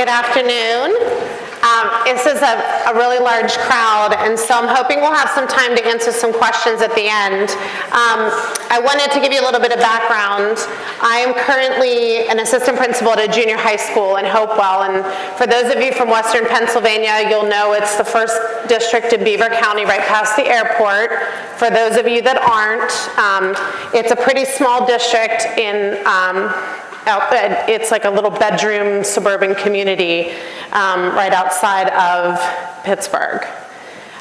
Good afternoon. This is a really large crowd, and so I'm hoping we'll have some time to answer some questions at the end. I wanted to give you a little bit of background. I am currently an assistant principal at a junior high school in Hopewell, and for those of you from Western Pennsylvania, you'll know it's the first district in Beaver County right past the airport. For those of you that aren't, it's a pretty small district in it's like a little bedroom suburban community right outside of Pittsburgh.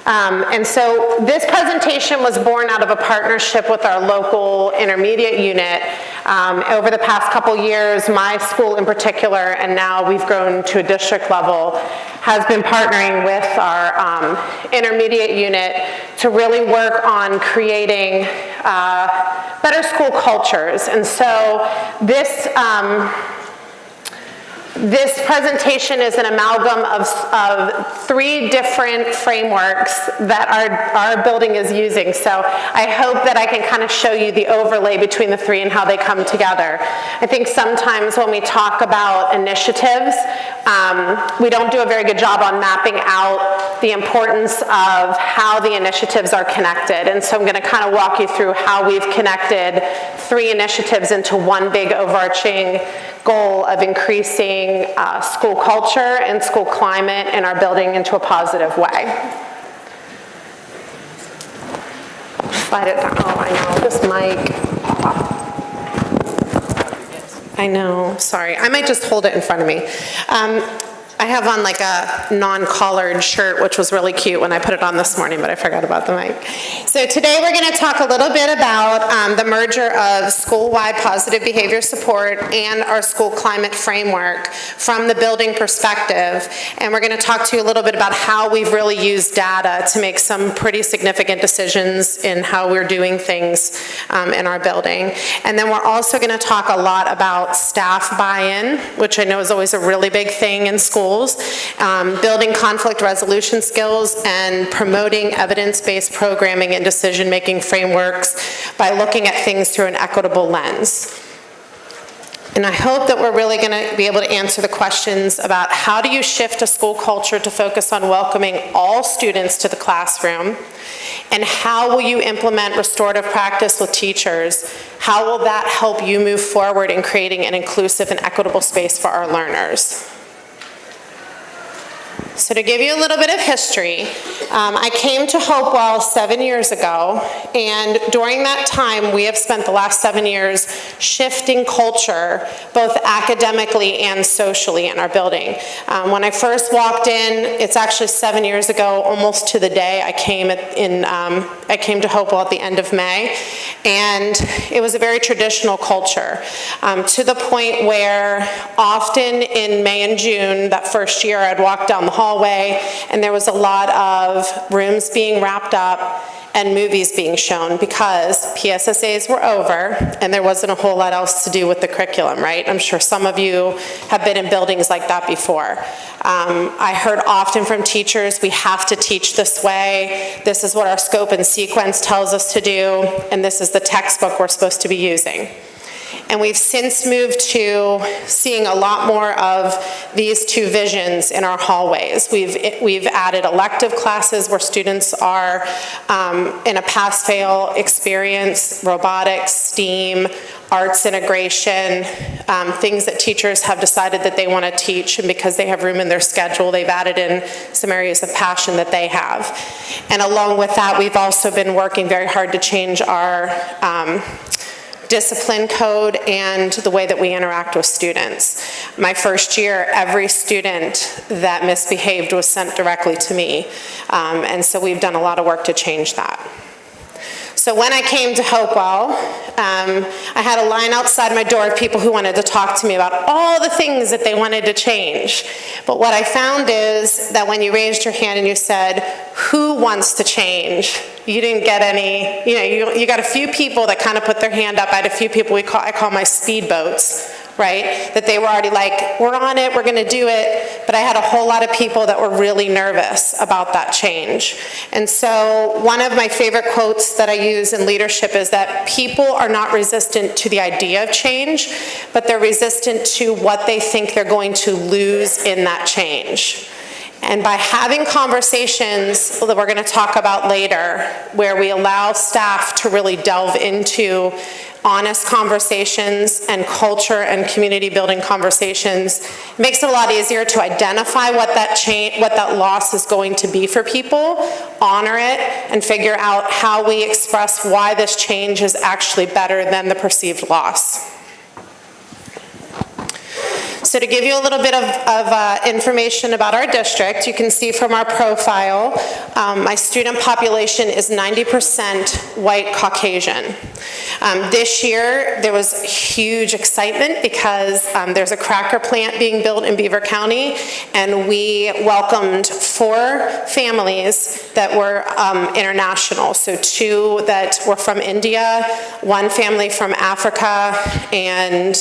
And so this presentation was born out of a partnership with our local intermediate unit. Over the past couple years, my school in particular, and now we've grown to a district level, has been partnering with our intermediate unit to really work on creating better school cultures. And so this presentation is an amalgam of three different frameworks that our building is using. So I hope that I can kind of show you the overlay between the three and how they come together. I think sometimes when we talk about initiatives, we don't do a very good job on mapping out the importance of how the initiatives are connected. And so I'm going to kind of walk you through how we've connected three initiatives into one big overarching goal of increasing school culture and school climate in our building into a positive way. Slide it down. Oh, I know, this mic. I know, sorry. I might just hold it in front of me. I have on like a non-collared shirt, which was really cute when I put it on this morning, but I forgot about the mic. So today we're going to talk a little bit about the merger of school-wide positive behavior support and our school climate framework from the building perspective. And we're going to talk to you a little bit about how we've really used data to make some pretty significant decisions in how we're doing things in our building. And then we're also going to talk a lot about staff buy-in, which I know is always a really big thing in schools. Building conflict resolution skills and promoting evidence-based programming and decision-making frameworks by looking at things through an equitable lens. And I hope that we're really going to be able to answer the questions about how do you shift a school culture to focus on welcoming all students to the classroom, and how will you implement restorative practice with teachers? How will that help you move forward in creating an inclusive and equitable space for our learners? So to give you a little bit of history, I came to Hopewell 7 years ago, and during that time, we have spent the last 7 years shifting culture, both academically and socially in our building. When I first walked in, it's actually 7 years ago, almost to the day I came to Hopewell at the end of May, and it was a very traditional culture, to the point where often in May and June, that first year, I'd walk down the hallway, and there was a lot of rooms being wrapped up and movies being shown because PSSAs were over and there wasn't a whole lot else to do with the curriculum, right? I'm sure some of you have been in buildings like that before. I heard often from teachers, we have to teach this way, this is what our scope and sequence tells us to do, and this is the textbook we're supposed to be using. And we've since moved to seeing a lot more of these two visions in our hallways. We've added elective classes where students are in a pass-fail experience, robotics, STEAM, arts integration, things that teachers have decided that they want to teach, and because they have room in their schedule, they've added in some areas of passion that they have. And along with that, we've also been working very hard to change our discipline code and the way that we interact with students. My first year, every student that misbehaved was sent directly to me. And so we've done a lot of work to change that. So when I came to Hopewell, I had a line outside my door of people who wanted to talk to me about all the things that they wanted to change. But what I found is that when you raised your hand and you said, who wants to change? You didn't get any, you got a few people that kind of put their hand up. I had a few people I call my speedboats, right? That they were already like, we're on it, we're gonna do it, but I had a whole lot of people that were really nervous about that change. And so one of my favorite quotes that I use in leadership is that people are not resistant to the idea of change, but they're resistant to what they think they're going to lose in that change. And by having conversations that we're going to talk about later, where we allow staff to really delve into honest conversations and culture and community building conversations, it makes it a lot easier to identify what that loss is going to be for people, honor it, and figure out how we express why this change is actually better than the perceived loss. So to give you a little bit of information about our district, you can see from our profile, my student population is 90% white Caucasian. This year, there was huge excitement because there's a cracker plant being built in Beaver County, and we welcomed 4 families that were international. So 2 that were from India, 1 family from Africa, and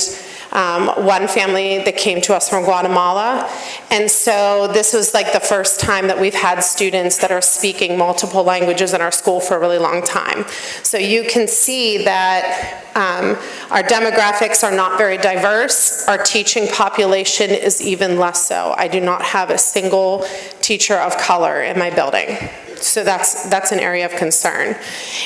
1 family that came to us from Guatemala. And so this was like the first time that we've had students that are speaking multiple languages in our school for a really long time. So you can see that our demographics are not very diverse. Our teaching population is even less so. I do not have a single teacher of color in my building. So that's an area of concern.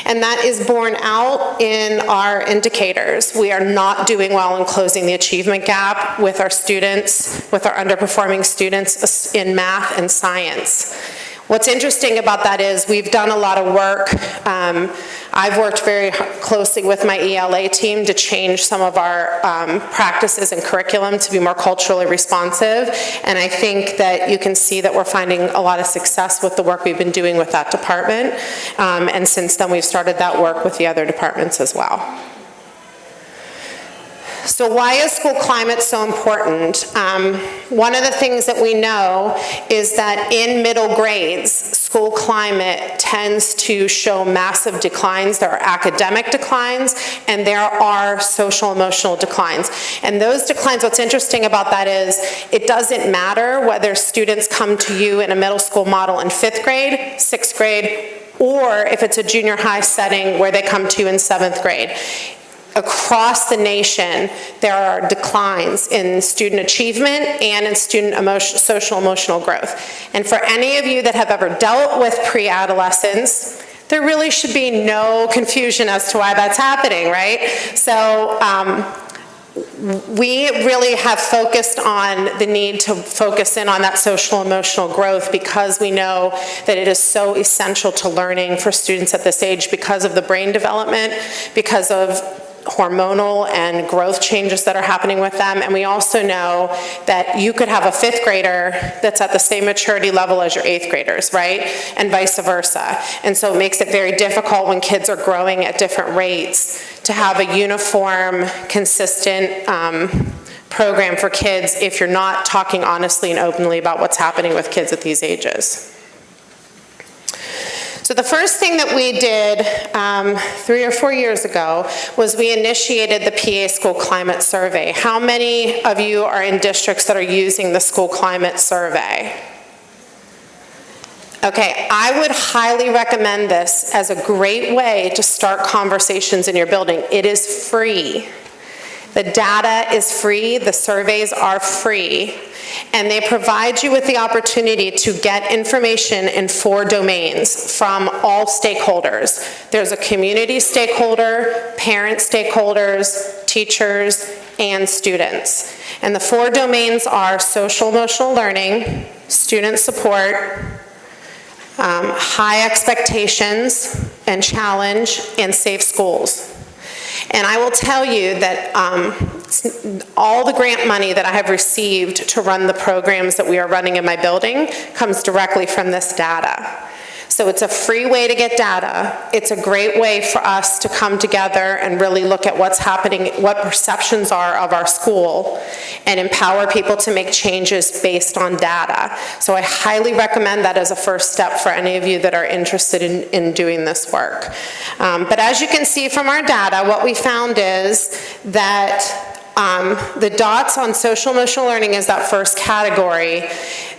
And that is borne out in our indicators. We are not doing well in closing the achievement gap with our students, with our underperforming students in math and science. What's interesting about that is we've done a lot of work. I've worked very closely with my ELA team to change some of our practices and curriculum to be more culturally responsive, and I think that you can see that we're finding a lot of success with the work we've been doing with that department, and since then we've started that work with the other departments as well. So why is school climate so important? One of the things that we know is that in middle grades, school climate tends to show massive declines. There are academic declines, and there are social emotional declines. And those declines, what's interesting about that is it doesn't matter whether students come to you in a middle school model in 5th grade, 6th grade, or if it's a junior high setting where they come to you in 7th grade. Across the nation, there are declines in student achievement and in student social emotional growth. And for any of you that have ever dealt with pre-adolescence, there really should be no confusion as to why that's happening, right? So we really have focused on the need to focus in on that social emotional growth because we know that it is so essential to learning for students at this age because of the brain development, because of hormonal and growth changes that are happening with them. And we also know that you could have a 5th grader that's at the same maturity level as your 8th graders, right? And vice versa. And so it makes it very difficult when kids are growing at different rates to have a uniform, consistent program for kids if you're not talking honestly and openly about what's happening with kids at these ages. So the first thing that we did 3 or 4 years ago was we initiated the PA School Climate Survey. How many of you are in districts that are using the School Climate Survey? Okay, I would highly recommend this as a great way to start conversations in your building. It is free. The data is free, the surveys are free, and they provide you with the opportunity to get information in 4 domains from all stakeholders. There's a community stakeholder, parent stakeholders, teachers, and students. And the 4 domains are social emotional learning, student support, high expectations and challenge, and safe schools. And I will tell you that all the grant money that I have received to run the programs that we are running in my building comes directly from this data. So it's a free way to get data. It's a great way for us to come together and really look at what's happening, what perceptions are of our school, and empower people to make changes based on data. So I highly recommend that as a first step for any of you that are interested in doing this work. But as you can see from our data, what we found is that the dots on social emotional learning is that first category,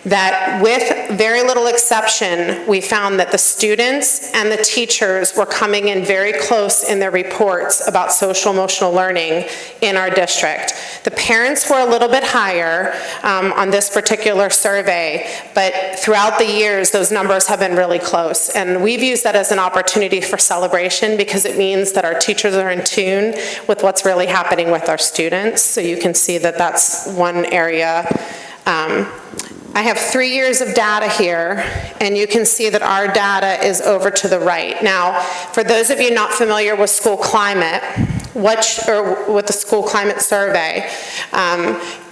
that with very little exception, we found that the students and the teachers were coming in very close in their reports about social emotional learning in our district. The parents were a little bit higher on this particular survey, but throughout the years, those numbers have been really close. And we've used that as an opportunity for celebration because it means that our teachers are in tune with what's really happening with our students. So you can see that that's one area. I have 3 years of data here, and you can see that our data is over to the right. Now, for those of you not familiar with school climate, or with the school climate survey,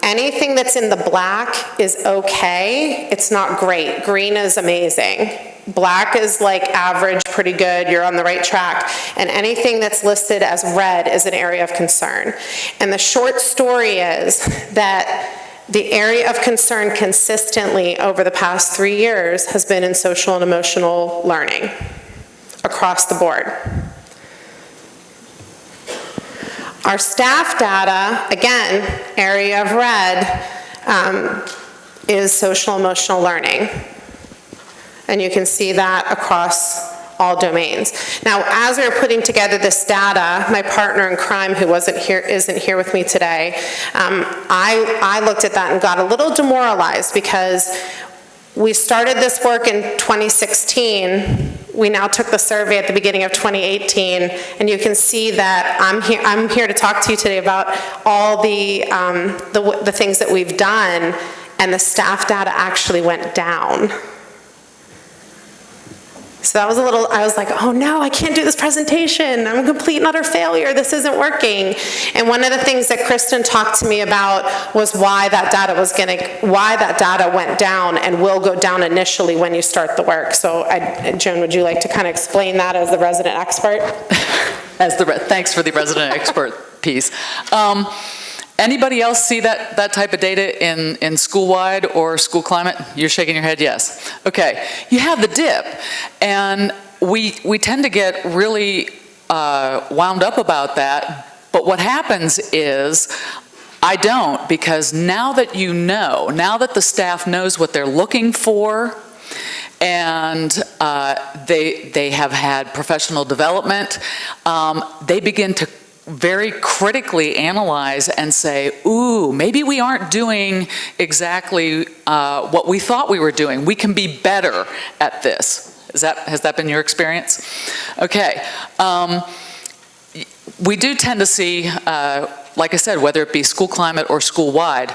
anything that's in the black is okay. It's not great. Green is amazing. Black is like average, pretty good, you're on the right track. And anything that's listed as red is an area of concern. And the short story is that the area of concern consistently over the past 3 years has been in social and emotional learning across the board. Our staff data, again, area of red, is social emotional learning. And you can see that across all domains. Now, as we were putting together this data, my partner in crime, who isn't here with me today, I looked at that and got a little demoralized because we started this work in 2016. We now took the survey at the beginning of 2018, and you can see that I'm here to talk to you today about all the things that we've done, and the staff data actually went down. So that was I was like, oh no, I can't do this presentation. I'm a complete and utter failure. This isn't working. And one of the things that Kristen talked to me about was why that data went down and will go down initially when you start the work. So Joan, would you like to kind of explain that as the resident expert? Thanks for the resident expert piece. Anybody else see that type of data in school-wide or school climate? You're shaking your head, yes. Okay, you have the dip, and we tend to get really wound up about that, but what happens is, I don't, because now that the staff knows what they're looking for, and they have had professional development, they begin to very critically analyze and say, ooh, maybe we aren't doing exactly what we thought we were doing. We can be better at this. Has that been your experience? Okay. We do tend to see, like I said, whether it be school climate or school-wide,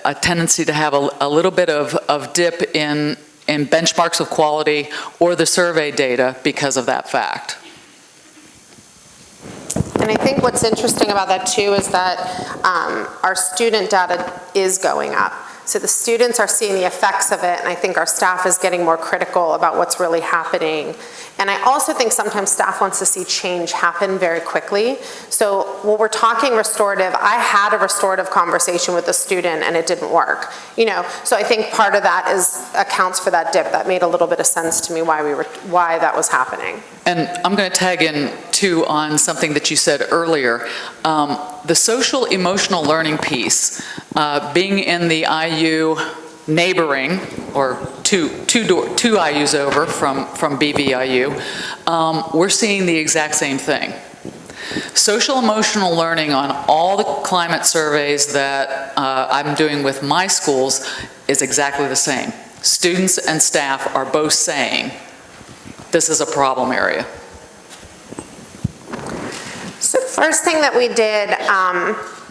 a tendency to have a little bit of dip in benchmarks of quality or the survey data because of that fact. And I think what's interesting about that too is that our student data is going up. So the students are seeing the effects of it, and I think our staff is getting more critical about what's really happening. And I also think sometimes staff wants to see change happen very quickly. So when we're talking restorative, I had a restorative conversation with a student and it didn't work. So I think part of that accounts for that dip. That made a little bit of sense to me why that was happening. And I'm going to tag in too on something that you said earlier. The social emotional learning piece, being in the IU neighboring, or two IUs over from BVIU, we're seeing the exact same thing. Social emotional learning on all the climate surveys that I'm doing with my schools is exactly the same. Students and staff are both saying this is a problem area. So the first thing that we did,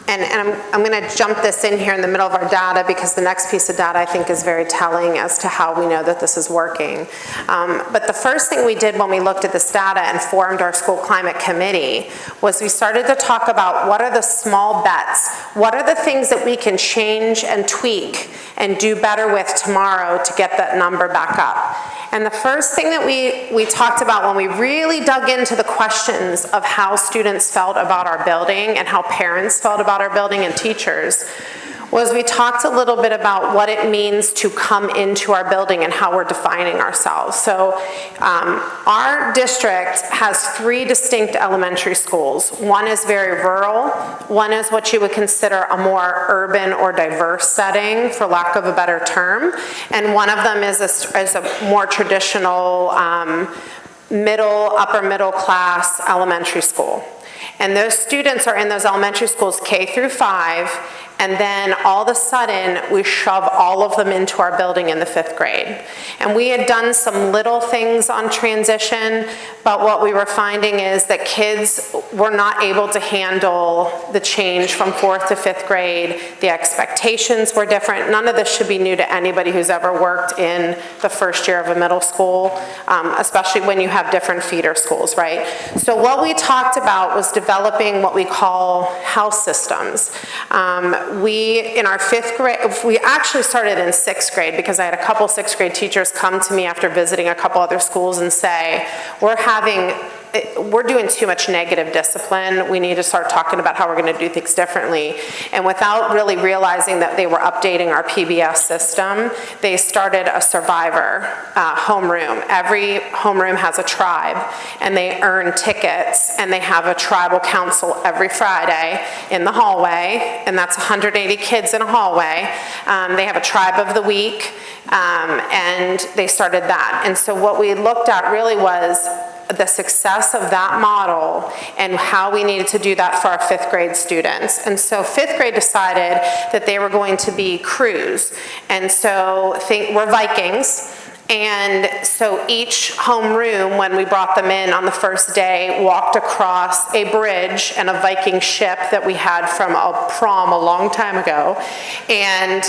and I'm going to jump this in here in the middle of our data because the next piece of data I think is very telling as to how we know that this is working. But the first thing we did when we looked at this data and formed our school climate committee was we started to talk about what are the small bets, what are the things that we can change and tweak and do better with tomorrow to get that number back up. And the first thing that we talked about when we really dug into the questions of how students felt about our building and how parents felt about our building and teachers was we talked a little bit about what it means to come into our building and how we're defining ourselves. So our district has 3 distinct elementary schools. One is very rural, one is what you would consider a more urban or diverse setting, for lack of a better term, and one of them is a more traditional upper middle class elementary school. And those students are in those elementary schools K through 5, and then all of a sudden we shove all of them into our building in the 5th grade. And we had done some little things on transition, but what we were finding is that kids were not able to handle the change from 4th to 5th grade. The expectations were different. None of this should be new to anybody who's ever worked in the first year of a middle school, especially when you have different feeder schools, right? So what we talked about was developing what we call house systems. In our 5th grade, we actually started in 6th grade because I had a couple 6th grade teachers come to me after visiting a couple other schools and say, we're doing too much negative discipline. We need to start talking about how we're going to do things differently. And without really realizing that they were updating our PBIS system, they started a survivor homeroom. Every homeroom has a tribe, and they earn tickets, and they have a tribal council every Friday in the hallway, and that's 180 kids in a hallway. They have a tribe of the week, and they started that. And so what we looked at really was the success of that model and how we needed to do that for our 5th grade students. And so 5th grade decided that they were going to be crews. And so we're Vikings. And so each homeroom, when we brought them in on the first day, walked across a bridge and a Viking ship that we had from a prom a long time ago. And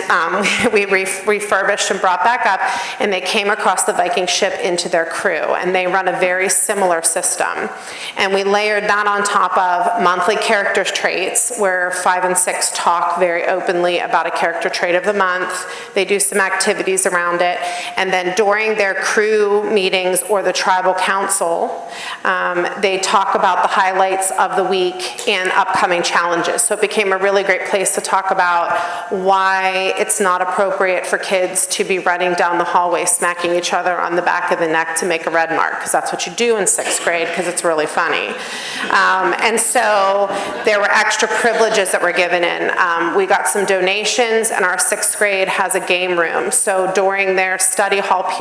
we refurbished and brought back up, and they came across the Viking ship into their crew. And they run a very similar system. And we layered that on top of monthly character traits, where 5 and 6 talk very openly about a character trait of the month. They do some activities around it. And then during their crew meetings or the tribal council, they talk about the highlights of the week and upcoming challenges. So it became a really great place to talk about why it's not appropriate for kids to be running down the hallway smacking each other on the back of the neck to make a red mark, because that's what you do in 6th grade, because it's really funny. And so there were extra privileges that were given in. We got some donations, and our 6th grade has a game room. So during their study hall period,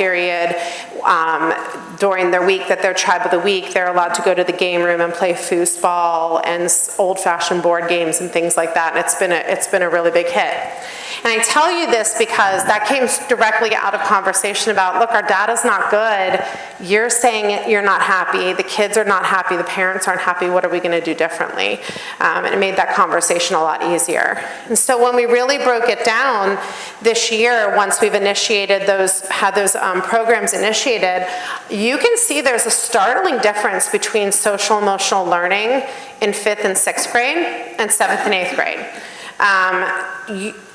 during their week that they're tribe of the week, they're allowed to go to the game room and play foosball and old-fashioned board games and things like that. And it's been a really big hit. And I tell you this because that came directly out of conversation about, look, our data's not good. You're saying you're not happy. The kids are not happy. The parents aren't happy. What are we going to do differently? And it made that conversation a lot easier. And so when we really broke it down this year, once we've initiated had those programs initiated, you can see there's a startling difference between social emotional learning in 5th and 6th grade and 7th and 8th grade.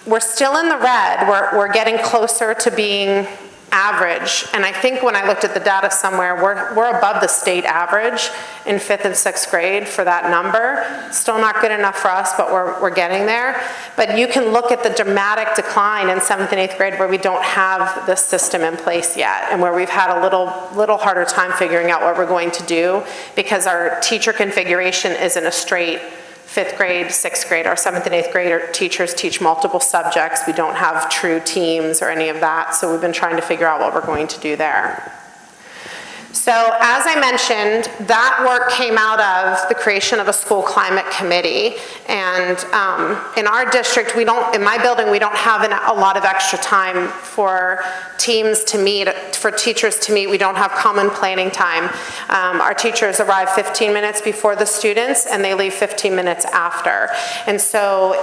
We're still in the red. We're getting closer to being average. And I think when I looked at the data somewhere, we're above the state average in 5th and 6th grade for that number. Still not good enough for us, but we're getting there. But you can look at the dramatic decline in 7th and 8th grade where we don't have this system in place yet, and where we've had a little harder time figuring out what we're going to do, because our teacher configuration isn't a straight 5th grade, 6th grade. Our 7th and 8th grade teachers teach multiple subjects. We don't have true teams or any of that, so we've been trying to figure out what we're going to do there. So as I mentioned, that work came out of the creation of a school climate committee. And in our district, in my building, we don't have a lot of extra time for teams to meet, for teachers to meet. We don't have common planning time. Our teachers arrive 15 minutes before the students, and they leave 15 minutes after. And so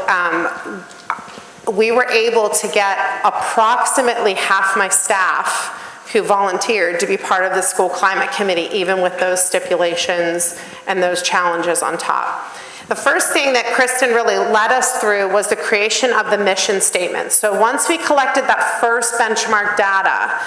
we were able to get approximately half my staff who volunteered to be part of the school climate committee, even with those stipulations and those challenges on top. The first thing that Kristen really led us through was the creation of the mission statement. So once we collected that first benchmark data,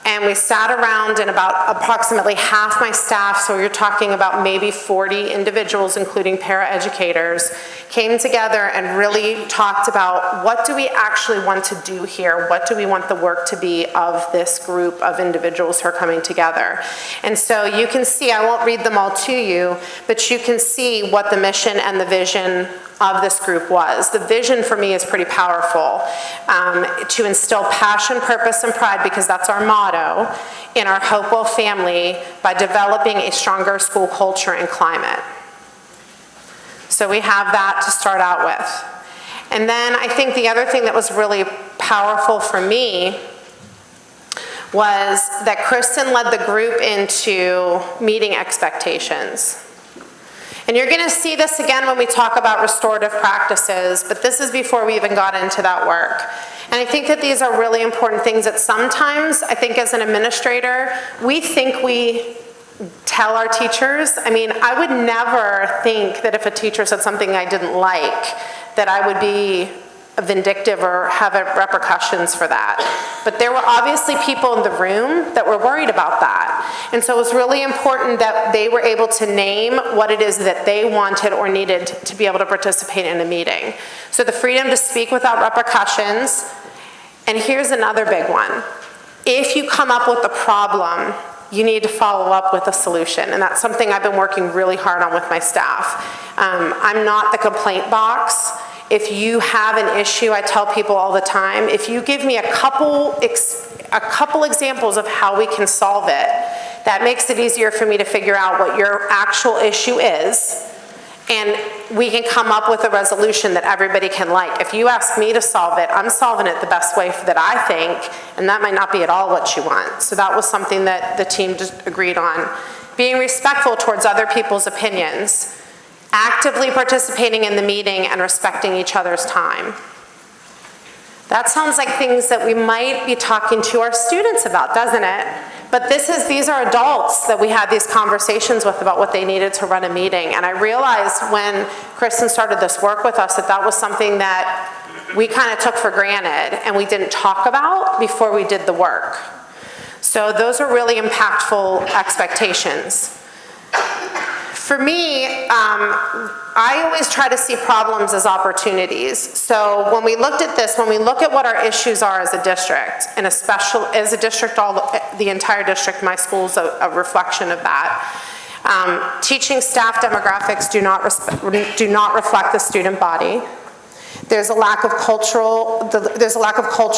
And we sat around, and about approximately half my staff, so you're talking about maybe 40 individuals, including paraeducators, came together and really talked about what do we actually want to do here? What do we want the work to be of this group of individuals who are coming together? And so you can see, I won't read them all to you, but you can see what the mission and the vision of this group was. The vision for me is pretty powerful, to instill passion, purpose, and pride, because that's our motto, in our Hopewell family by developing a stronger school culture and climate. So we have that to start out with. And then I think the other thing that was really powerful for me was that Kristen led the group into meeting expectations. And you're going to see this again when we talk about restorative practices, but this is before we even got into that work. And I think that these are really important things that sometimes, I think as an administrator, we think we tell our teachers. I mean, I would never think that if a teacher said something I didn't like, that I would be vindictive or have repercussions for that. But there were obviously people in the room that were worried about that. And so it was really important that they were able to name what it is that they wanted or needed to be able to participate in a meeting. So the freedom to speak without repercussions. And here's another big one. If you come up with a problem, you need to follow up with a solution. And that's something I've been working really hard on with my staff. I'm not the complaint box. If you have an issue, I tell people all the time, if you give me a couple examples of how we can solve it, that makes it easier for me to figure out what your actual issue is, and we can come up with a resolution that everybody can like. If you ask me to solve it, I'm solving it the best way that I think, and that might not be at all what you want. So that was something that the team just agreed on. Being respectful towards other people's opinions. Actively participating in the meeting and respecting each other's time. That sounds like things that we might be talking to our students about, doesn't it? But these are adults that we had these conversations with about what they needed to run a meeting. And I realized when Kristen started this work with us that was something that we kind of took for granted and we didn't talk about before we did the work. So those are really impactful expectations. For me, I always try to see problems as opportunities. So when we looked at this, when we look at what our issues are as a district, and as a district, the entire district, my school's a reflection of that. Teaching staff demographics do not reflect the student body. There's a lack of culture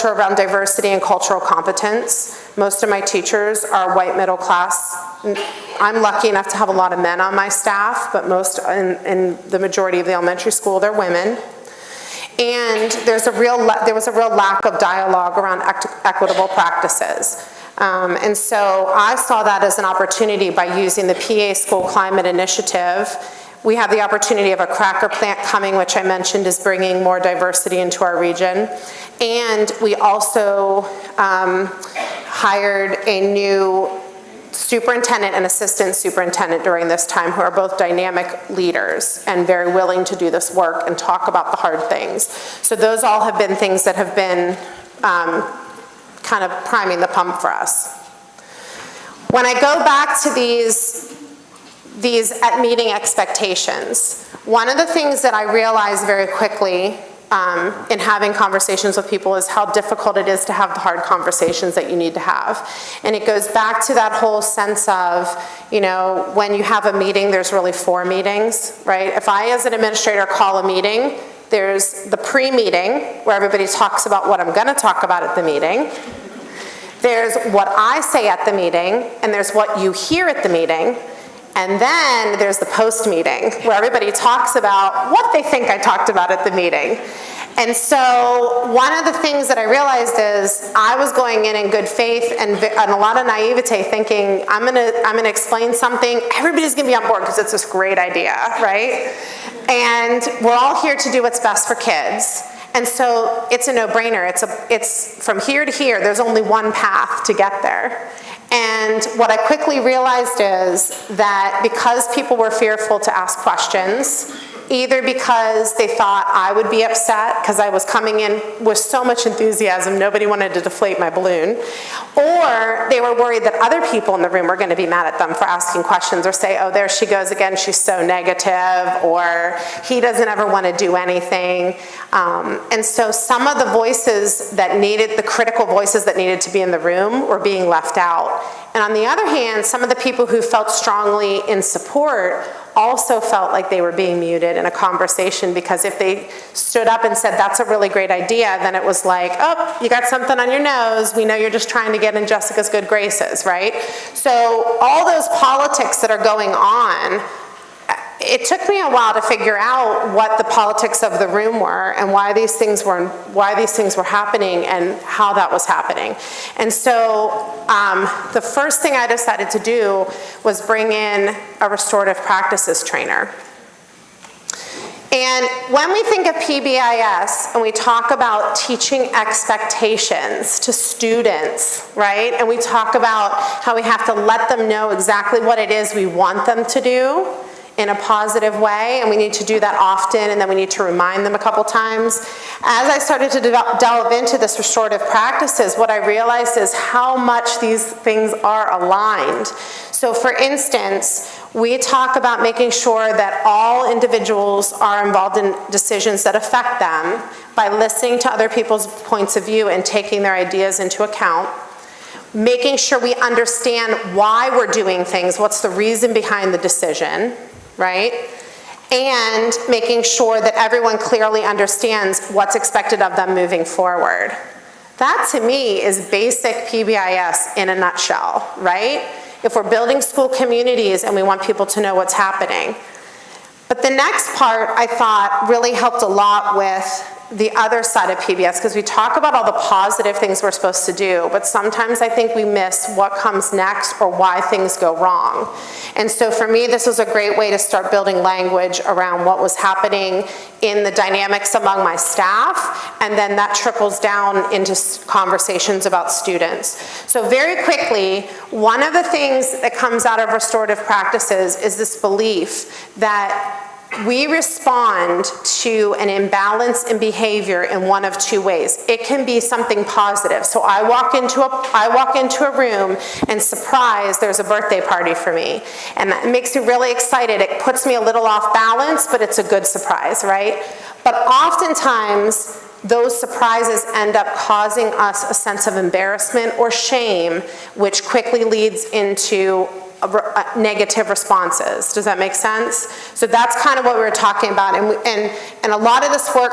around diversity and cultural competence. Most of my teachers are white middle class. I'm lucky enough to have a lot of men on my staff, but in the majority of the elementary school, they're women. And there was a real lack of dialogue around equitable practices. And so I saw that as an opportunity by using the PA School Climate Initiative. We have the opportunity of a cracker plant coming, which I mentioned is bringing more diversity into our region. And we also hired a new superintendent and assistant superintendent during this time who are both dynamic leaders and very willing to do this work and talk about the hard things. So those all have been things that have been kind of priming the pump for us. When I go back to these meeting expectations, one of the things that I realized very quickly in having conversations with people is how difficult it is to have the hard conversations that you need to have. And it goes back to that whole sense of, when you have a meeting, there's really 4 meetings, right? If I, as an administrator, call a meeting, there's the pre-meeting, where everybody talks about what I'm gonna talk about at the meeting. There's what I say at the meeting, and there's what you hear at the meeting. And then there's the post-meeting, where everybody talks about what they think I talked about at the meeting. And so one of the things that I realized is I was going in good faith and a lot of naivete, thinking I'm gonna explain something, everybody's gonna be on board because it's this great idea, right? And we're all here to do what's best for kids. And so it's a no-brainer. It's from here to here, there's only one path to get there. And what I quickly realized is that because people were fearful to ask questions, either because they thought I would be upset because I was coming in with so much enthusiasm, nobody wanted to deflate my balloon, or they were worried that other people in the room were going to be mad at them for asking questions or say, oh, there she goes again, she's so negative, or he doesn't ever want to do anything. And so some of the voices that needed, the critical voices that needed to be in the room were being left out. And on the other hand, some of the people who felt strongly in support also felt like they were being muted in a conversation, because if they stood up and said, that's a really great idea, then it was like, oh, you got something on your nose, we know you're just trying to get in Jessica's good graces, right? So all those politics that are going on, it took me a while to figure out what the politics of the room were and why these things were happening and how that was happening. And so the first thing I decided to do was bring in a restorative practices trainer. And when we think of PBIS and we talk about teaching expectations to students, right? And we talk about how we have to let them know exactly what it is we want them to do in a positive way, and we need to do that often, and then we need to remind them a couple times. As I started to delve into this restorative practices, what I realized is how much these things are aligned. So for instance, we talk about making sure that all individuals are involved in decisions that affect them by listening to other people's points of view and taking their ideas into account. Making sure we understand why we're doing things, what's the reason behind the decision, right? And making sure that everyone clearly understands what's expected of them moving forward. That to me is basic PBIS in a nutshell, right? If we're building school communities and we want people to know what's happening. But the next part I thought really helped a lot with the other side of PBS, because we talk about all the positive things we're supposed to do, but sometimes I think we miss what comes next or why things go wrong. And so for me, this was a great way to start building language around what was happening in the dynamics among my staff, and then that trickles down into conversations about students. So very quickly, one of the things that comes out of restorative practices is this belief that we respond to an imbalance in behavior in one of two ways. It can be something positive. So I walk into a room and surprise, there's a birthday party for me. And that makes me really excited. It puts me a little off balance, but it's a good surprise, right? But oftentimes, those surprises end up causing us a sense of embarrassment or shame, which quickly leads into negative responses. Does that make sense? So that's kind of what we were talking about, and a lot of this work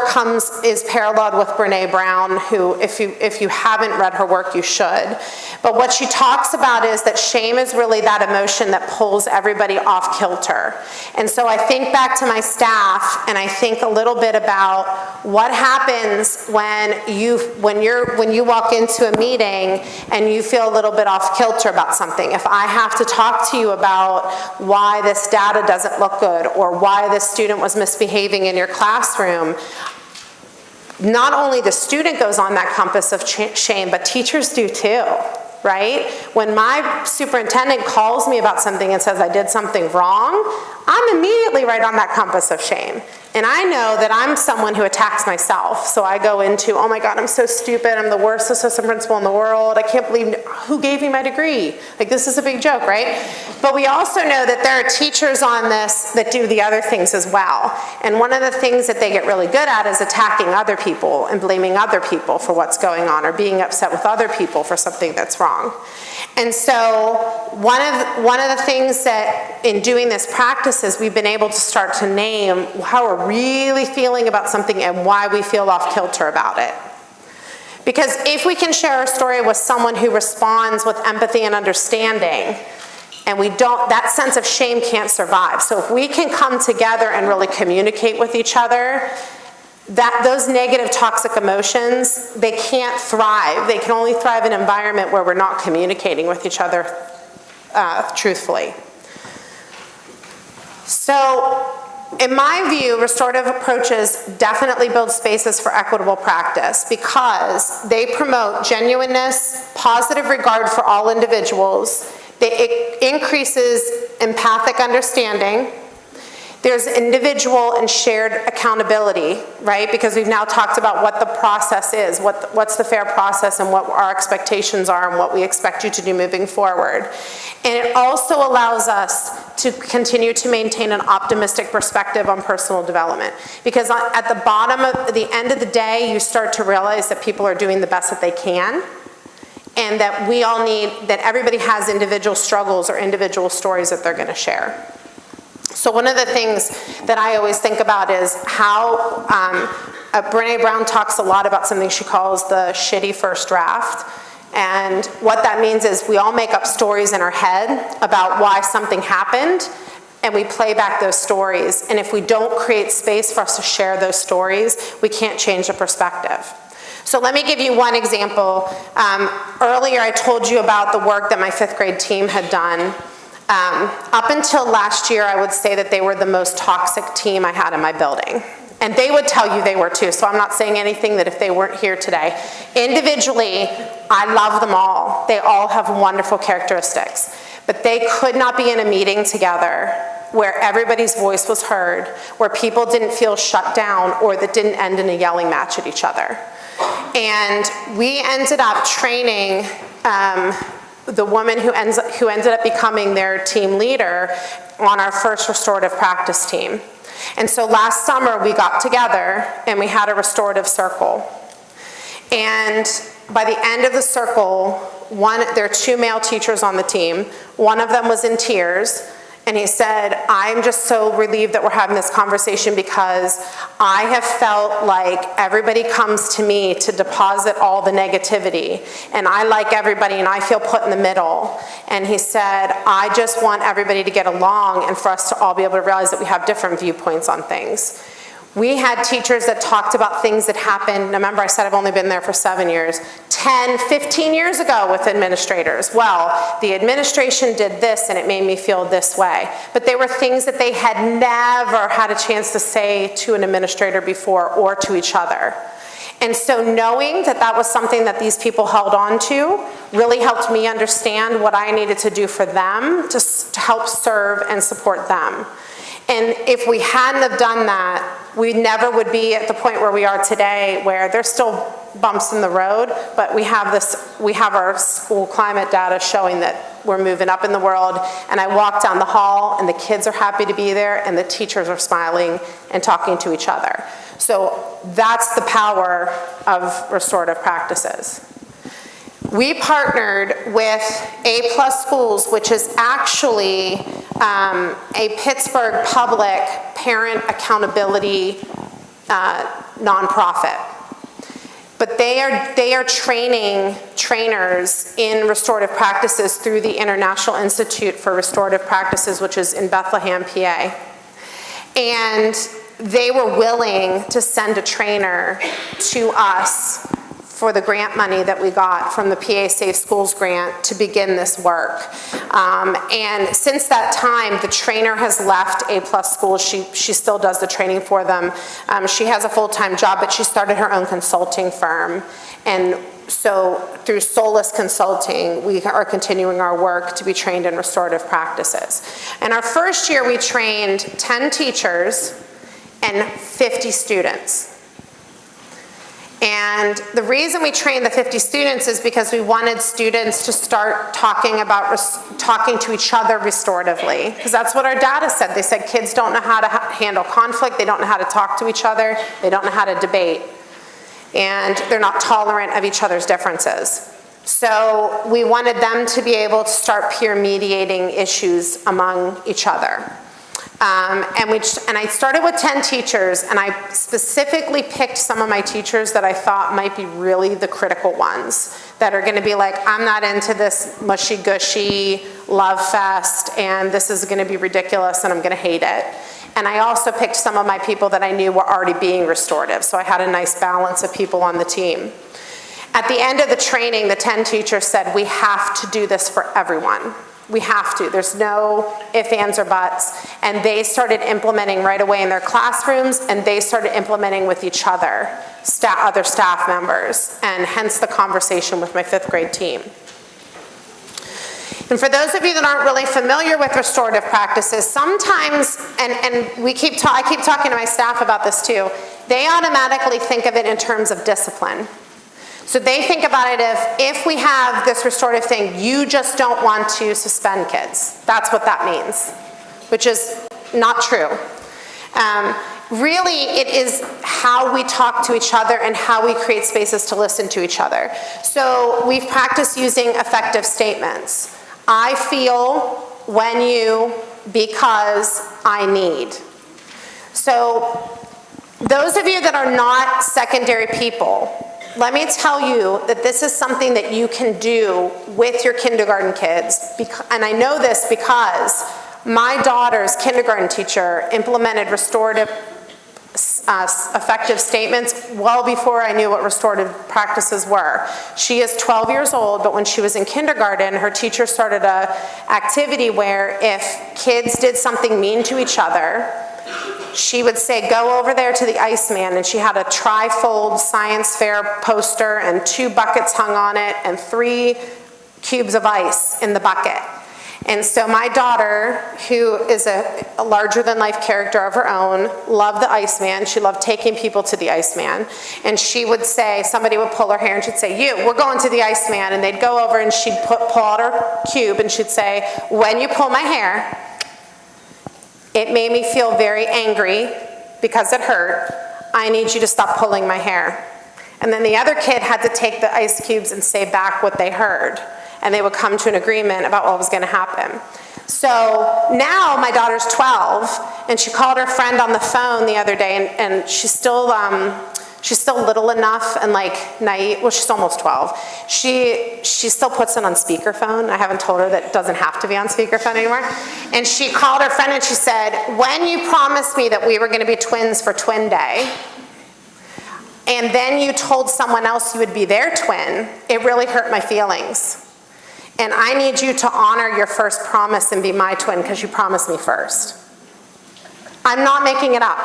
is paralleled with Brené Brown, who if you haven't read her work, you should. But what she talks about is that shame is really that emotion that pulls everybody off kilter. And so I think back to my staff, and I think a little bit about what happens when you walk into a meeting and you feel a little bit off kilter about something. If I have to talk to you about why this data doesn't look good or why this student was misbehaving in your classroom, not only the student goes on that compass of shame, but teachers do too, right? When my superintendent calls me about something and says I did something wrong, I'm immediately right on that compass of shame. And I know that I'm someone who attacks myself. So I go into, oh my God, I'm so stupid. I'm the worst assistant principal in the world. I can't believe, who gave me my degree? Like, this is a big joke, right? But we also know that there are teachers on this that do the other things as well. And one of the things that they get really good at is attacking other people and blaming other people for what's going on, or being upset with other people for something that's wrong. And so one of the things that in doing this practice is we've been able to start to name how we're really feeling about something and why we feel off kilter about it. Because if we can share a story with someone who responds with empathy and understanding, and we don't, that sense of shame can't survive. So if we can come together and really communicate with each other, that those negative toxic emotions, they can't thrive. They can only thrive in an environment where we're not communicating with each other truthfully. So in my view, restorative approaches definitely build spaces for equitable practice because they promote genuineness, positive regard for all individuals. It increases empathic understanding. There's individual and shared accountability, right? Because we've now talked about what the process is, what's the fair process and what our expectations are and what we expect you to do moving forward. And it also allows us to continue to maintain an optimistic perspective on personal development. Because at the bottom of the end of the day, you start to realize that people are doing the best that they can, and that we all need, that everybody has individual struggles or individual stories that they're going to share. So one of the things that I always think about is how Brené Brown talks a lot about something she calls the shitty first draft. And what that means is we all make up stories in our head about why something happened, and we play back those stories. And if we don't create space for us to share those stories, we can't change the perspective. So let me give you one example. Earlier I told you about the work that my 5th grade team had done. Up until last year, I would say that they were the most toxic team I had in my building. And they would tell you they were too, so I'm not saying anything that if they weren't here today. Individually, I love them all. They all have wonderful characteristics. But they could not be in a meeting together where everybody's voice was heard, where people didn't feel shut down, or that didn't end in a yelling match at each other. And we ended up training the woman who ended up becoming their team leader on our first restorative practice team. And so last summer we got together and we had a restorative circle. And by the end of the circle, there are 2 male teachers on the team. One of them was in tears. And he said, I'm just so relieved that we're having this conversation because I have felt like everybody comes to me to deposit all the negativity. And I like everybody and I feel put in the middle. And he said, I just want everybody to get along and for us to all be able to realize that we have different viewpoints on things. We had teachers that talked about things that happened. Remember, I said I've only been there for 7 years. 10, 15 years ago with administrators. Well, the administration did this and it made me feel this way. But they were things that they had never had a chance to say to an administrator before or to each other. And so knowing that that was something that these people held on to really helped me understand what I needed to do for them to help serve and support them. And if we hadn't have done that, we never would be at the point where we are today, where there's still bumps in the road, but we have our school climate data showing that we're moving up in the world. And I walk down the hall and the kids are happy to be there and the teachers are smiling and talking to each other. So that's the power of restorative practices. We partnered with A+ Schools, which is actually a Pittsburgh public parent accountability nonprofit. But they are training trainers in restorative practices through the International Institute for Restorative Practices, which is in Bethlehem, PA. And they were willing to send a trainer to us for the grant money that we got from the PA Safe Schools grant to begin this work. And since that time, the trainer has left A+ Schools. She still does the training for them. She has a full-time job, but she started her own consulting firm. And so through Solace Consulting, we are continuing our work to be trained in restorative practices. And our first year, we trained 10 teachers and 50 students. And the reason we trained the 50 students is because we wanted students to start talking to each other restoratively. Because that's what our data said. They said kids don't know how to handle conflict, they don't know how to talk to each other, they don't know how to debate, and they're not tolerant of each other's differences. So we wanted them to be able to start peer mediating issues among each other. And I started with 10 teachers, and I specifically picked some of my teachers that I thought might be really the critical ones, that are going to be like, I'm not into this mushy-gushy love fest, and this is going to be ridiculous, and I'm going to hate it. And I also picked some of my people that I knew were already being restorative, so I had a nice balance of people on the team. At the end of the training, the 10 teachers said, we have to do this for everyone. We have to. There's no ifs, ands, or buts. And they started implementing right away in their classrooms, and they started implementing with each other, other staff members, and hence the conversation with my 5th grade team. And for those of you that aren't really familiar with restorative practices, sometimes, and I keep talking to my staff about this too, they automatically think of it in terms of discipline. So they think about it if we have this restorative thing, you just don't want to suspend kids. That's what that means, which is not true. Really, it is how we talk to each other and how we create spaces to listen to each other. So we've practiced using effective statements. I feel, when you, because, I need. So those of you that are not secondary people, let me tell you that this is something that you can do with your kindergarten kids. And I know this because my daughter's kindergarten teacher implemented restorative effective statements well before I knew what restorative practices were. She is 12 years old, but when she was in kindergarten, her teacher started an activity where if kids did something mean to each other, she would say, go over there to the Iceman, and she had a tri-fold science fair poster and 2 buckets hung on it and 3 cubes of ice in the bucket. And so my daughter, who is a larger-than-life character of her own, loved the Iceman. She loved taking people to the Iceman. And she would say, somebody would pull her hair and she'd say, we're going to the Iceman. And they'd go over and she'd pull out her cube and she'd say, when you pull my hair, it made me feel very angry because it hurt. I need you to stop pulling my hair. And then the other kid had to take the ice cubes and say back what they heard. And they would come to an agreement about what was going to happen. So now my daughter's 12, and she called her friend on the phone the other day, and she's still little enough and like naive. Well, she's almost 12. She still puts it on speakerphone. I haven't told her that it doesn't have to be on speakerphone anymore. And she called her friend and she said, when you promised me that we were going to be twins for twin day, and then you told someone else you would be their twin, it really hurt my feelings. And I need you to honor your first promise and be my twin because you promised me first. I'm not making it up.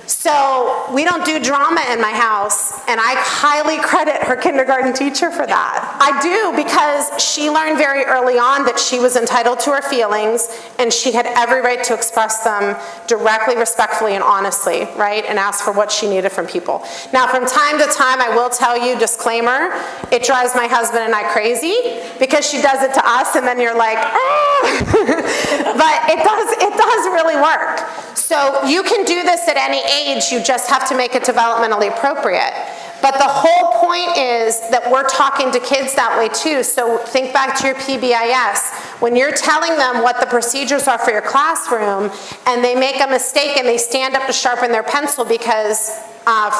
So we don't do drama in my house, and I highly credit her kindergarten teacher for that. I do, because she learned very early on that she was entitled to her feelings, and she had every right to express them directly, respectfully, and honestly, right? And ask for what she needed from people. Now, from time to time, I will tell you, disclaimer, it drives my husband and I crazy, because she does it to us, and then you're like, oh! But it does really work. So you can do this at any age, you just have to make it developmentally appropriate. But the whole point is that we're talking to kids that way too. So think back to your PBIS. When you're telling them what the procedures are for your classroom, and they make a mistake and they stand up to sharpen their pencil because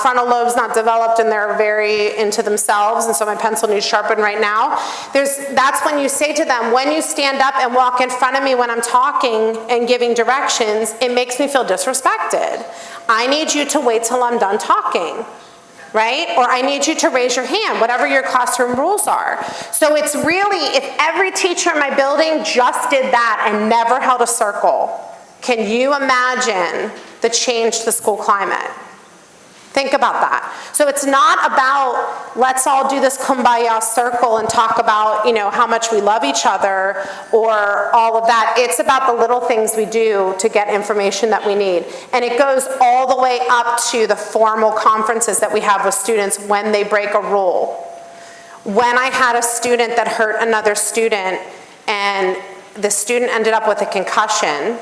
frontal lobe's not developed and they're very into themselves, and so my pencil needs sharpened right now. That's when you say to them, when you stand up and walk in front of me when I'm talking and giving directions, it makes me feel disrespected. I need you to wait till I'm done talking. Right? Or I need you to raise your hand, whatever your classroom rules are. So it's really, if every teacher in my building just did that and never held a circle, can you imagine the change to the school climate? Think about that. So it's not about, let's all do this kumbaya circle and talk about, how much we love each other or all of that. It's about the little things we do to get information that we need. And it goes all the way up to the formal conferences that we have with students when they break a rule. When I had a student that hurt another student and the student ended up with a concussion,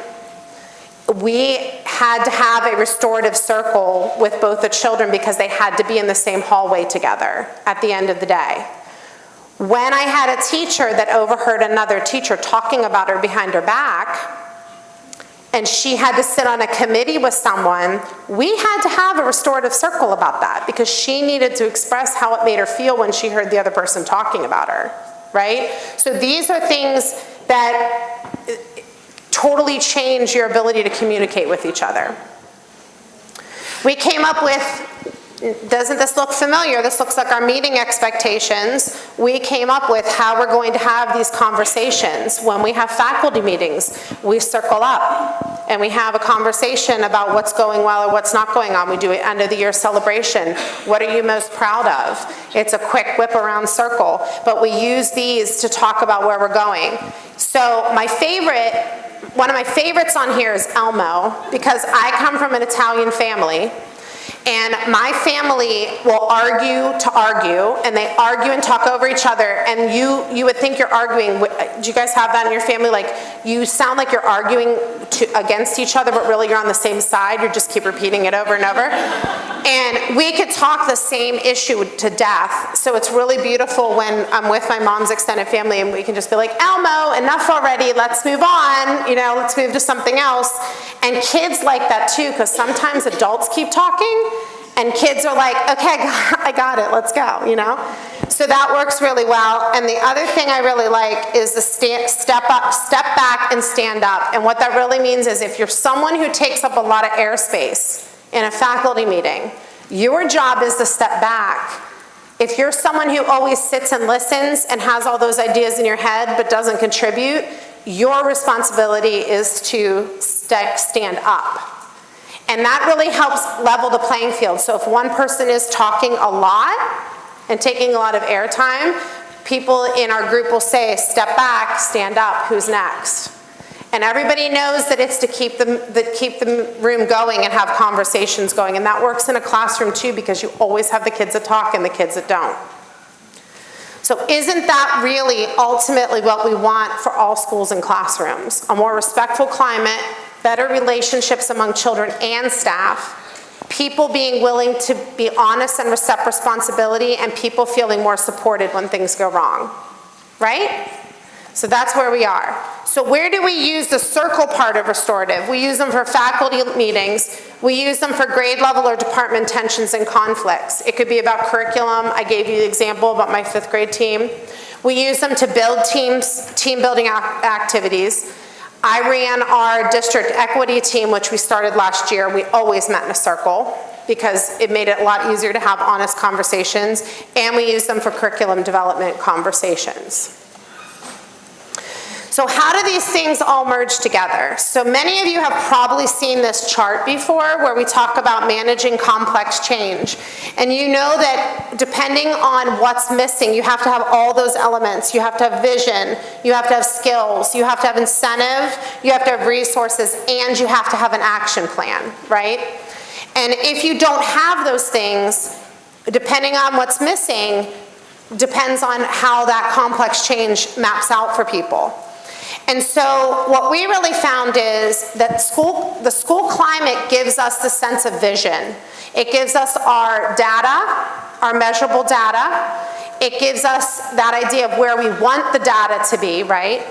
we had to have a restorative circle with both the children because they had to be in the same hallway together at the end of the day. When I had a teacher that overheard another teacher talking about her behind her back, and she had to sit on a committee with someone, we had to have a restorative circle about that because she needed to express how it made her feel when she heard the other person talking about her, right? So these are things that totally change your ability to communicate with each other. We came up with Doesn't this look familiar? This looks like our meeting expectations. We came up with how we're going to have these conversations. When we have faculty meetings, we circle up and we have a conversation about what's going well or what's not going on. We do an end of the year celebration. What are you most proud of? It's a quick whip around circle, but we use these to talk about where we're going. So one of my favorites on here is Elmo, because I come from an Italian family. And my family will argue to argue, and they argue and talk over each other, and you would think you're arguing. Do you guys have that in your family? Like, you sound like you're arguing against each other, but really you're on the same side. You just keep repeating it over and over. And we could talk the same issue to death. So it's really beautiful when I'm with my mom's extended family and we can just be like, Elmo, enough already, let's move on, let's move to something else. And kids like that too, because sometimes adults keep talking and kids are like, okay, I got it, let's go, So that works really well. And the other thing I really like is the step back and stand up. And what that really means is if you're someone who takes up a lot of airspace in a faculty meeting, your job is to step back. If you're someone who always sits and listens and has all those ideas in your head but doesn't contribute, your responsibility is to stand up. And that really helps level the playing field. So if one person is talking a lot and taking a lot of airtime, people in our group will say, step back, stand up, who's next? And everybody knows that it's to keep the room going and have conversations going. And that works in a classroom too, because you always have the kids that talk and the kids that don't. So isn't that really ultimately what we want for all schools and classrooms? A more respectful climate, better relationships among children and staff, people being willing to be honest and accept responsibility, and people feeling more supported when things go wrong, right? So that's where we are. So where do we use the circle part of restorative? We use them for faculty meetings. We use them for grade level or department tensions and conflicts. It could be about curriculum. I gave you the example about my 5th grade team. We use them to build team building activities. I ran our district equity team, which we started last year. We always met in a circle because it made it a lot easier to have honest conversations, and we use them for curriculum development conversations. So how do these things all merge together? So many of you have probably seen this chart before where we talk about managing complex change. And you know that depending on what's missing, you have to have all those elements. You have to have vision, you have to have skills, you have to have incentive, you have to have resources, and you have to have an action plan, right? And if you don't have those things, depending on what's missing, depends on how that complex change maps out for people. And so what we really found is that the school climate gives us the sense of vision. It gives us our data, our measurable data. It gives us that idea of where we want the data to be, right?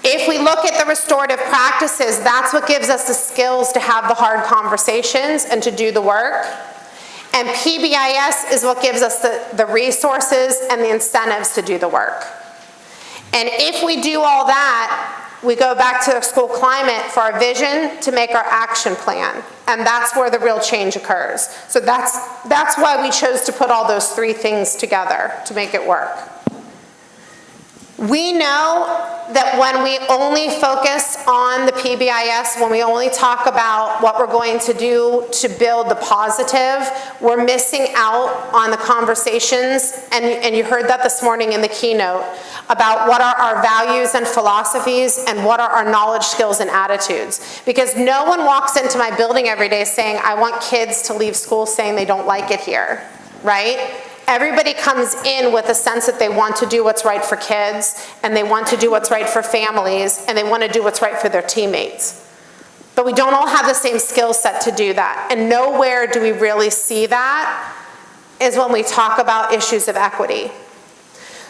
If we look at the restorative practices, that's what gives us the skills to have the hard conversations and to do the work. And PBIS is what gives us the resources and the incentives to do the work. And if we do all that, we go back to the school climate for our vision to make our action plan. And that's where the real change occurs. So that's why we chose to put all those 3 things together to make it work. We know that when we only focus on the PBIS, when we only talk about what we're going to do to build the positive, we're missing out on the conversations, and you heard that this morning in the keynote, about what are our values and philosophies and what are our knowledge, skills, and attitudes. Because no one walks into my building every day saying, I want kids to leave school saying they don't like it here, right? Everybody comes in with a sense that they want to do what's right for kids, and they want to do what's right for families, and they want to do what's right for their teammates. But we don't all have the same skill set to do that. And nowhere do we really see that is when we talk about issues of equity.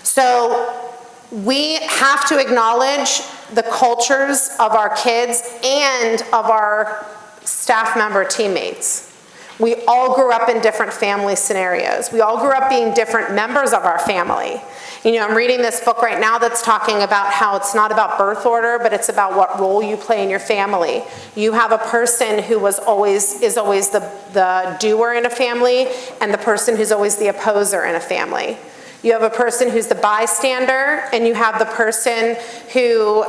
So we have to acknowledge the cultures of our kids and of our staff member teammates. We all grew up in different family scenarios. We all grew up being different members of our family. You know, I'm reading this book right now that's talking about how it's not about birth order, but it's about what role you play in your family. You have a person who is always the doer in a family, and the person who's always the opposer in a family. You have a person who's the bystander, and you have the person who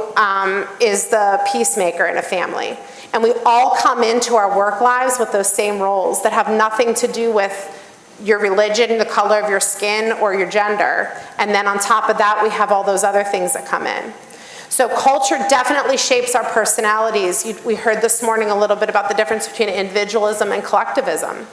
is the peacemaker in a family. And we all come into our work lives with those same roles that have nothing to do with your religion, the color of your skin, or your gender. And then on top of that, we have all those other things that come in. So culture definitely shapes our personalities. We heard this morning a little bit about the difference between individualism and collectivism.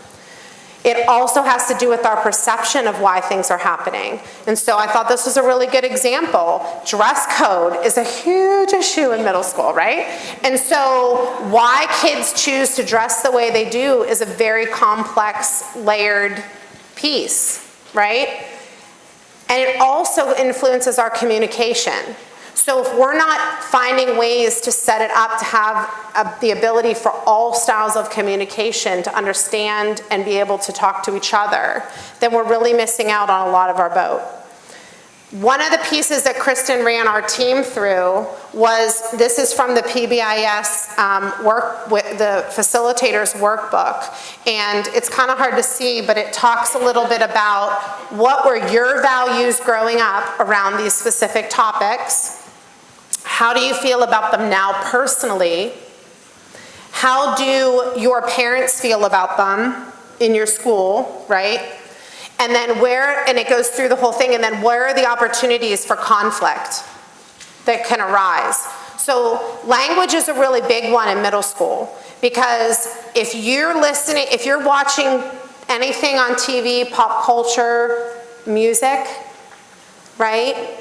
It also has to do with our perception of why things are happening. And so I thought this was a really good example. Dress code is a huge issue in middle school, right? And so why kids choose to dress the way they do is a very complex, layered piece, right? And it also influences our communication. So if we're not finding ways to set it up to have the ability for all styles of communication to understand and be able to talk to each other, then we're really missing out on a lot of our boat. One of the pieces that Kristen ran our team through was, this is from the PBIS the facilitator's workbook. And it's kind of hard to see, but it talks a little bit about what were your values growing up around these specific topics. How do you feel about them now personally? How do your parents feel about them in your school, right? And then and it goes through the whole thing, and then where are the opportunities for conflict that can arise? So language is a really big one in middle school, because if you're watching anything on TV, pop culture, music, right?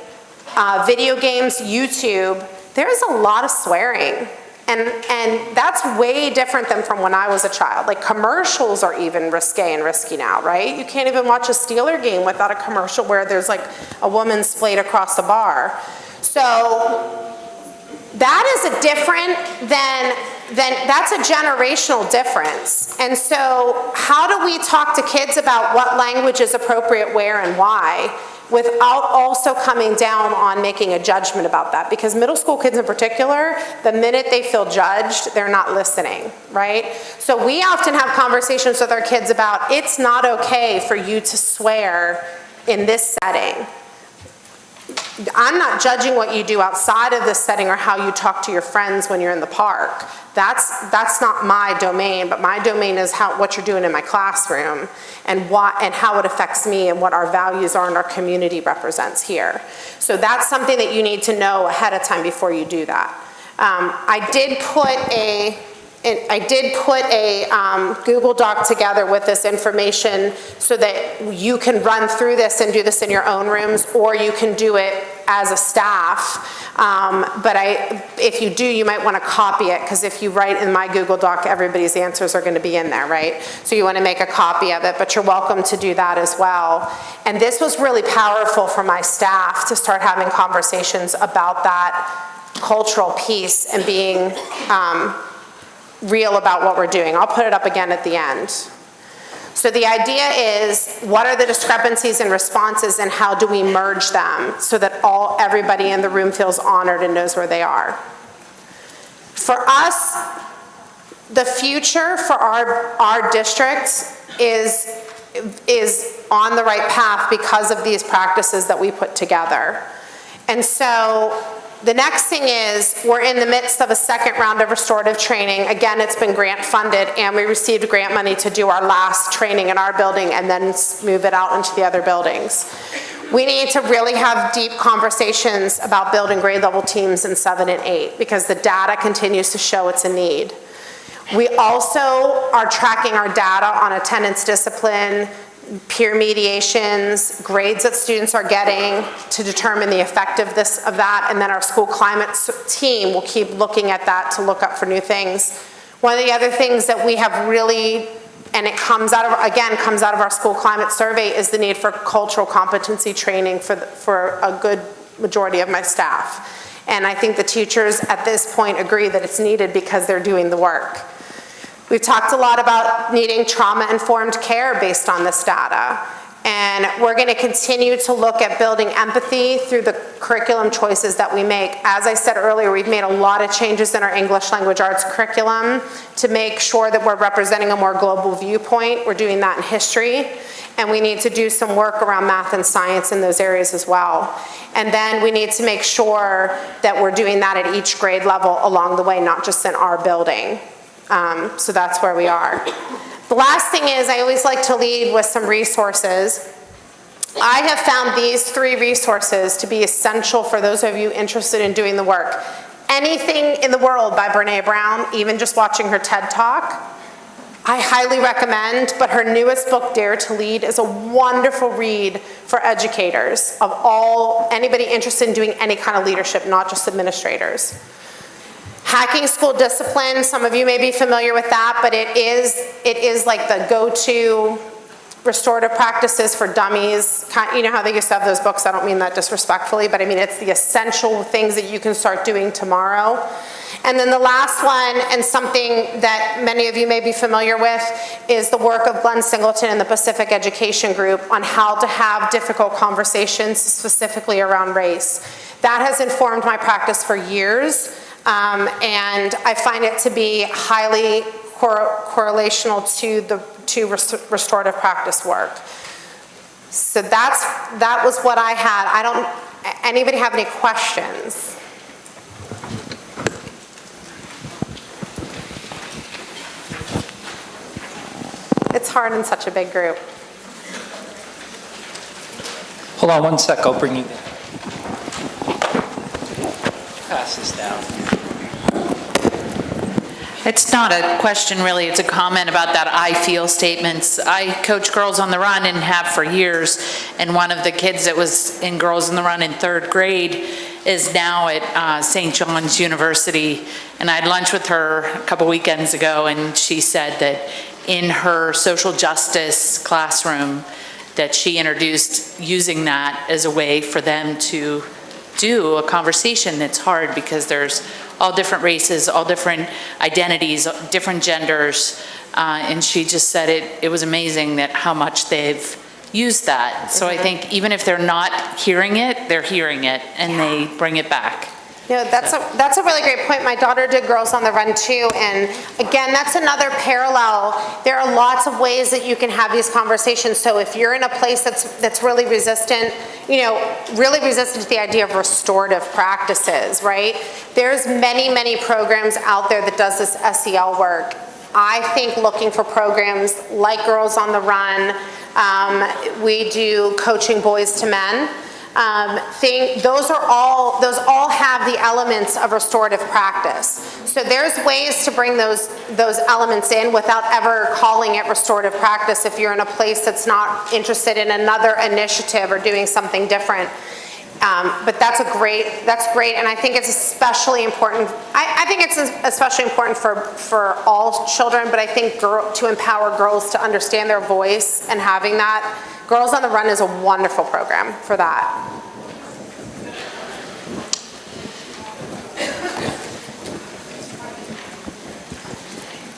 Video games, YouTube, there's a lot of swearing. And that's way different than from when I was a child. Like, commercials are even risque and risky now, right? You can't even watch a Steeler game without a commercial where there's like a woman splayed across the bar. So that is a different that's a generational difference. And so how do we talk to kids about what language is appropriate where and why, without also coming down on making a judgment about that? Because middle school kids in particular, the minute they feel judged, they're not listening, right? So we often have conversations with our kids about, it's not okay for you to swear in this setting. I'm not judging what you do outside of this setting or how you talk to your friends when you're in the park. That's not my domain, but my domain is what you're doing in my classroom and how it affects me and what our values are and our community represents here. So that's something that you need to know ahead of time before you do that. I did put a Google Doc together with this information so that you can run through this and do this in your own rooms, or you can do it as a staff. But if you do, you might want to copy it, because if you write in my Google Doc, everybody's answers are going to be in there, right? So you want to make a copy of it, but you're welcome to do that as well. And this was really powerful for my staff to start having conversations about that cultural piece and being real about what we're doing. I'll put it up again at the end. So the idea is, what are the discrepancies in responses and how do we merge them so that everybody in the room feels honored and knows where they are? For us, the future for our district is on the right path because of these practices that we put together. And so the next thing is, we're in the midst of a second round of restorative training. Again, it's been grant funded, and we received grant money to do our last training in our building and then move it out into the other buildings. We need to really have deep conversations about building grade level teams in 7 and 8, because the data continues to show it's a need. We also are tracking our data on attendance, discipline, peer mediations, grades that students are getting to determine the effectiveness of that, and then our school climate team will keep looking at that to look up for new things. One of the other things that we have really, and it comes out of our school climate survey, is the need for cultural competency training for a good majority of my staff. And I think the teachers at this point agree that it's needed because they're doing the work. We've talked a lot about needing trauma-informed care based on this data. And we're going to continue to look at building empathy through the curriculum choices that we make. As I said earlier, we've made a lot of changes in our English language arts curriculum to make sure that we're representing a more global viewpoint. We're doing that in history. And we need to do some work around math and science in those areas as well. And then we need to make sure that we're doing that at each grade level along the way, not just in our building. So that's where we are. The last thing is, I always like to lead with some resources. I have found these 3 resources to be essential for those of you interested in doing the work. Anything in the World by Brene Brown, even just watching her TED Talk, I highly recommend, but her newest book, Dare to Lead, is a wonderful read for educators of anybody interested in doing any kind of leadership, not just administrators. Hacking School Discipline, some of you may be familiar with that, but it is like the go-to restorative practices for dummies. You know how they used to have those books? I don't mean that disrespectfully, but I mean it's the essential things that you can start doing tomorrow. And then the last one, and something that many of you may be familiar with, is the work of Glenn Singleton and the Pacific Education Group on how to have difficult conversations specifically around race. That has informed my practice for years. And I find it to be highly correlational to restorative practice work. So that was what I had. Anybody have any questions? It's hard in such a big group. Hold on one sec, I'll bring you down. Pass this down. It's not a question really, it's a comment about that I feel statements. I coach Girls on the Run and have for years, and one of the kids that was in Girls on the Run in 3rd grade is now at St. John's University, and I had lunch with her a couple weekends ago, and she said that in her social justice classroom that she introduced using that as a way for them to do a conversation that's hard because there's all different races, all different identities, different genders, and she just said it was amazing that how much they've used that. So I think even if they're not hearing it, they're hearing it and they bring it back. No, that's a really great point. My daughter did Girls on the Run too, and again, that's another parallel. There are lots of ways that you can have these conversations. So if you're in a place that's really resistant, really resistant to the idea of restorative practices, right? There's many programs out there that does this SEL work. I think looking for programs like Girls on the Run, we do Coaching Boys to Men. Those all have the elements of restorative practice. So there's ways to bring those elements in without ever calling it restorative practice if you're in a place that's not interested in another initiative or doing something different. But that's great, and I think it's especially important. I think it's especially important for all children, but I think to empower girls to understand their voice and having that. Girls on the Run is a wonderful program for that.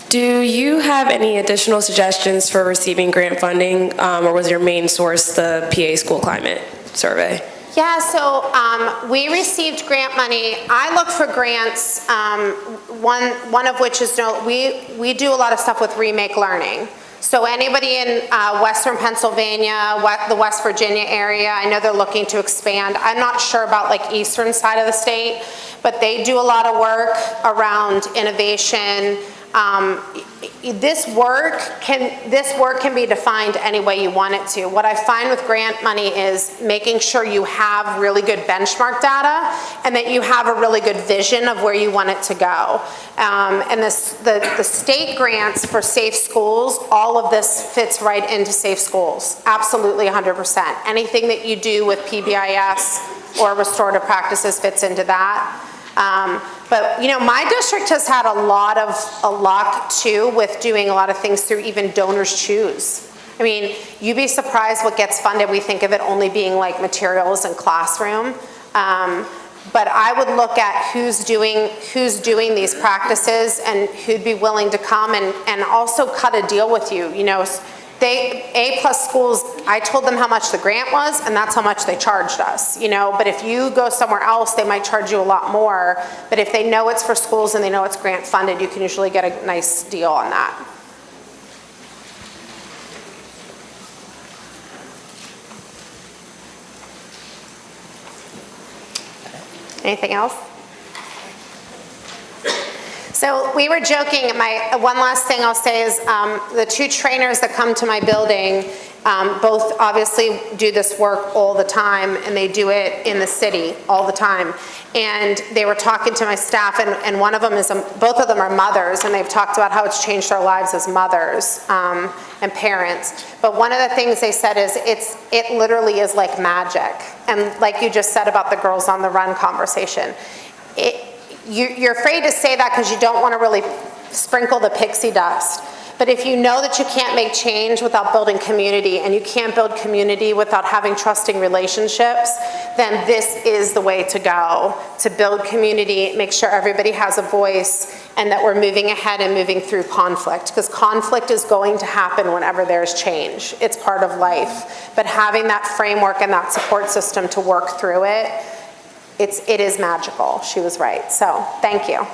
Do you have any additional suggestions for receiving grant funding, or was your main source the PA School Climate Survey? Yeah, so we received grant money. I look for grants, one of which is, we do a lot of stuff with Remake Learning. So anybody in Western Pennsylvania, the West Virginia area, I know they're looking to expand. I'm not sure about like eastern side of the state, but they do a lot of work around innovation. This work can be defined any way you want it to. What I find with grant money is making sure you have really good benchmark data and that you have a really good vision of where you want it to go. And the state grants for safe schools, all of this fits right into safe schools. Absolutely 100%. Anything that you do with PBIS or restorative practices fits into that. But my district has had a lot of luck too with doing a lot of things through even Donors Choose. I mean, you'd be surprised what gets funded. We think of it only being like materials and classroom. But I would look at who's doing these practices and who'd be willing to come and also cut a deal with you. You know, A-plus schools, I told them how much the grant was, and that's how much they charged us, you know? But if you go somewhere else, they might charge you a lot more. But if they know it's for schools and they know it's grant funded, you can usually get a nice deal on that. Anything else? So we were joking, one last thing I'll say is the 2 trainers that come to my building, both obviously do this work all the time, and they do it in the city all the time. And they were talking to my staff, and one of them is, both of them are mothers, and they've talked about how it's changed their lives as mothers and parents. But one of the things they said is it literally is like magic. And like you just said about the Girls on the Run conversation, you're afraid to say that because you don't want to really sprinkle the pixie dust. But if you know that you can't make change without building community, and you can't build community without having trusting relationships, then this is the way to go, to build community, make sure everybody has a voice, and that we're moving ahead and moving through conflict, because conflict is going to happen whenever there's change. It's part of life. But having that framework and that support system to work through it, it is magical. She was right. So, thank you.